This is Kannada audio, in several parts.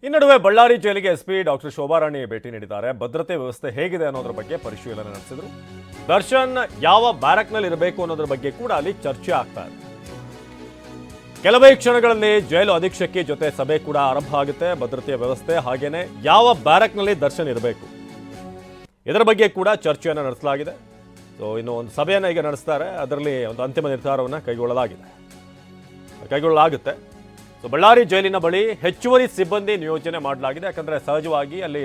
ಈ ನಡುವೆ ಬಳ್ಳಾರಿ ಜೈಲಿಗೆ ಎಸ್ಪಿ ಡಾಕ್ಟರ್ ಶೋಭಾರಾಣಿ ಭೇಟಿ ನೀಡಿದ್ದಾರೆ. ಭದ್ರತೆ ವ್ಯವಸ್ಥೆ ಹೇಗಿದೆ ಅನ್ನೋದ್ರ ಬಗ್ಗೆ ಪರಿಶೀಲನೆ ನಡೆಸಿದ್ರು. ದರ್ಶನ್ ಯಾವ ಬ್ಯಾರಕ್ನಲ್ಲಿ ಇರಬೇಕು ಅನ್ನೋದ್ರ ಬಗ್ಗೆ ಕೂಡ ಅಲ್ಲಿ ಚರ್ಚೆ ಆಗ್ತಾ ಇದೆ. ಕೆಲವೇ ಕ್ಷಣಗಳಲ್ಲಿ ಜೈಲು ಅಧೀಕ್ಷಕಿ ಜೊತೆ ಸಭೆ ಕೂಡ ಆರಂಭ ಆಗುತ್ತೆ. ಭದ್ರತೆಯ ವ್ಯವಸ್ಥೆ ಹಾಗೇನೆ ಯಾವ ಬ್ಯಾರಕ್ನಲ್ಲಿ ದರ್ಶನ್ ಇರಬೇಕು ಇದರ ಬಗ್ಗೆ ಕೂಡ ಚರ್ಚೆಯನ್ನು ನಡೆಸಲಾಗಿದೆ. ಸೊ ಇನ್ನು ಒಂದು ಸಭೆಯನ್ನು ಈಗ ನಡೆಸ್ತಾರೆ. ಅದರಲ್ಲಿ ಒಂದು ಅಂತಿಮ ನಿರ್ಧಾರವನ್ನು ಕೈಗೊಳ್ಳಲಾಗುತ್ತೆ. ಸೊ ಬಳ್ಳಾರಿ ಜೈಲಿನ ಬಳಿ ಹೆಚ್ಚುವರಿ ಸಿಬ್ಬಂದಿ ನಿಯೋಜನೆ ಮಾಡಲಾಗಿದೆ. ಯಾಕಂದರೆ ಸಹಜವಾಗಿ ಅಲ್ಲಿ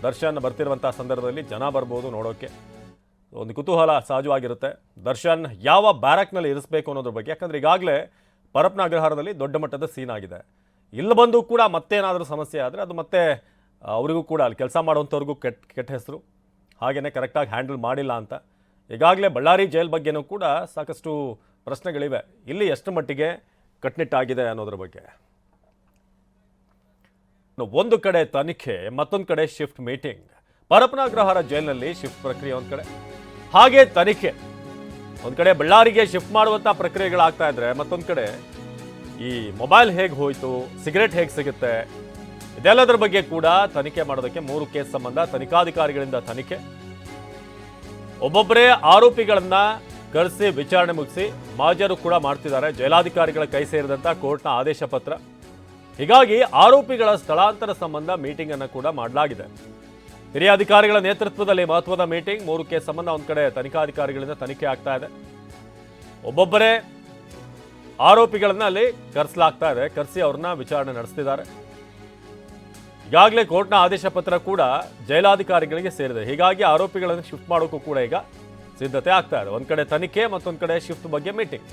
ದರ್ಶನ್ ಬರ್ತಿರುವಂಥ ಸಂದರ್ಭದಲ್ಲಿ ಜನ ಬರ್ಬೋದು ನೋಡೋಕ್ಕೆ. ಒಂದು ಕುತೂಹಲ ಸಹಜವಾಗಿರುತ್ತೆ. ದರ್ಶನ್ ಯಾವ ಬ್ಯಾರಕ್ನಲ್ಲಿ ಇರಿಸಬೇಕು ಅನ್ನೋದ್ರ ಬಗ್ಗೆ. ಯಾಕಂದರೆ ಈಗಾಗಲೇ ಪರಪ್ಪನ ಅಗ್ರಹಾರದಲ್ಲಿ ದೊಡ್ಡ ಮಟ್ಟದ ಸೀನ್ ಆಗಿದೆ. ಇಲ್ಲಿ ಬಂದು ಕೂಡ ಮತ್ತೇನಾದರೂ ಸಮಸ್ಯೆ ಆದರೆ ಅದು ಮತ್ತೆ ಅವರಿಗೂ ಕೂಡ ಅಲ್ಲಿ ಕೆಲಸ ಮಾಡುವಂಥವ್ರಿಗೂ ಕೆಟ್ಟ ಹೆಸರು, ಹಾಗೆಯೇ ಕರೆಕ್ಟಾಗಿ ಹ್ಯಾಂಡಲ್ ಮಾಡಿಲ್ಲ ಅಂತ. ಈಗಾಗಲೇ ಬಳ್ಳಾರಿ ಜೈಲ್ ಬಗ್ಗೆನೂ ಕೂಡ ಸಾಕಷ್ಟು ಪ್ರಶ್ನೆಗಳಿವೆ. ಇಲ್ಲಿ ಎಷ್ಟು ಮಟ್ಟಿಗೆ ಕಟ್ನಿಟ್ಟಾಗಿದೆ ಅನ್ನೋದ್ರ ಬಗ್ಗೆ. ಒಂದು ಕಡೆ ತನಿಖೆ, ಮತ್ತೊಂದು ಕಡೆ ಶಿಫ್ಟ್ ಮೀಟಿಂಗ್. ಪರಪ್ಪನ ಅಗ್ರಹಾರ ಜೈಲಿನಲ್ಲಿ ಶಿಫ್ಟ್ ಪ್ರಕ್ರಿಯೆ ಒಂದು ಕಡೆ, ಹಾಗೆ ತನಿಖೆ ಒಂದು ಕಡೆ. ಬಳ್ಳಾರಿಗೆ ಶಿಫ್ಟ್ ಮಾಡುವಂಥ ಪ್ರಕ್ರಿಯೆಗಳಾಗ್ತಾ ಇದ್ರೆ ಮತ್ತೊಂದು ಕಡೆ ಈ ಮೊಬೈಲ್ ಹೇಗೆ ಹೋಯಿತು, ಸಿಗರೆಟ್ ಹೇಗೆ ಸಿಗುತ್ತೆ, ಇದೆಲ್ಲದರ ಬಗ್ಗೆ ಕೂಡ ತನಿಖೆ ಮಾಡೋದಕ್ಕೆ 3 ಕೇಸ್ ಸಂಬಂಧ ತನಿಖಾಧಿಕಾರಿಗಳಿಂದ ತನಿಖೆ. ಒಬ್ಬೊಬ್ಬರೇ ಆರೋಪಿಗಳನ್ನ ಕರೆಸಿ ವಿಚಾರಣೆ ಮುಗಿಸಿ ಮಾಜರು ಕೂಡ ಮಾಡ್ತಿದ್ದಾರೆ. ಜೈಲಾಧಿಕಾರಿಗಳ ಕೈ ಸೇರಿದಂಥ ಕೋರ್ಟ್ನ ಆದೇಶ ಪತ್ರ. ಹೀಗಾಗಿ ಆರೋಪಿಗಳ ಸ್ಥಳಾಂತರ ಸಂಬಂಧ ಮೀಟಿಂಗ್ ಅನ್ನು ಕೂಡ ಮಾಡಲಾಗಿದೆ. ಹಿರಿಯ ಅಧಿಕಾರಿಗಳ ನೇತೃತ್ವದಲ್ಲಿ ಮಹತ್ವದ ಮೀಟಿಂಗ್. 3 ಕೇಸ್ ಸಂಬಂಧ ಒಂದು ಕಡೆ ತನಿಖಾಧಿಕಾರಿಗಳಿಂದ ತನಿಖೆ ಆಗ್ತಾ ಇದೆ. ಒಬ್ಬೊಬ್ಬರೇ ಆರೋಪಿಗಳನ್ನ ಅಲ್ಲಿ ಕರೆಸಲಾಗ್ತಾ ಇದೆ. ಕರೆಸಿ ಅವ್ರನ್ನ ವಿಚಾರಣೆ ನಡೆಸ್ತಿದ್ದಾರೆ. ಈಗಾಗಲೇ ಕೋರ್ಟ್ನ ಆದೇಶ ಪತ್ರ ಕೂಡ ಜೈಲಾಧಿಕಾರಿಗಳಿಗೆ ಸೇರಿದೆ. ಹೀಗಾಗಿ ಆರೋಪಿಗಳನ್ನು ಶಿಫ್ಟ್ ಮಾಡೋಕ್ಕೂ ಕೂಡ ಈಗ ಸಿದ್ಧತೆ ಆಗ್ತಾ ಇದೆ. ಒಂದು ಕಡೆ ತನಿಖೆ, ಮತ್ತೊಂದು ಕಡೆ ಶಿಫ್ಟ್ ಬಗ್ಗೆ ಮೀಟಿಂಗ್.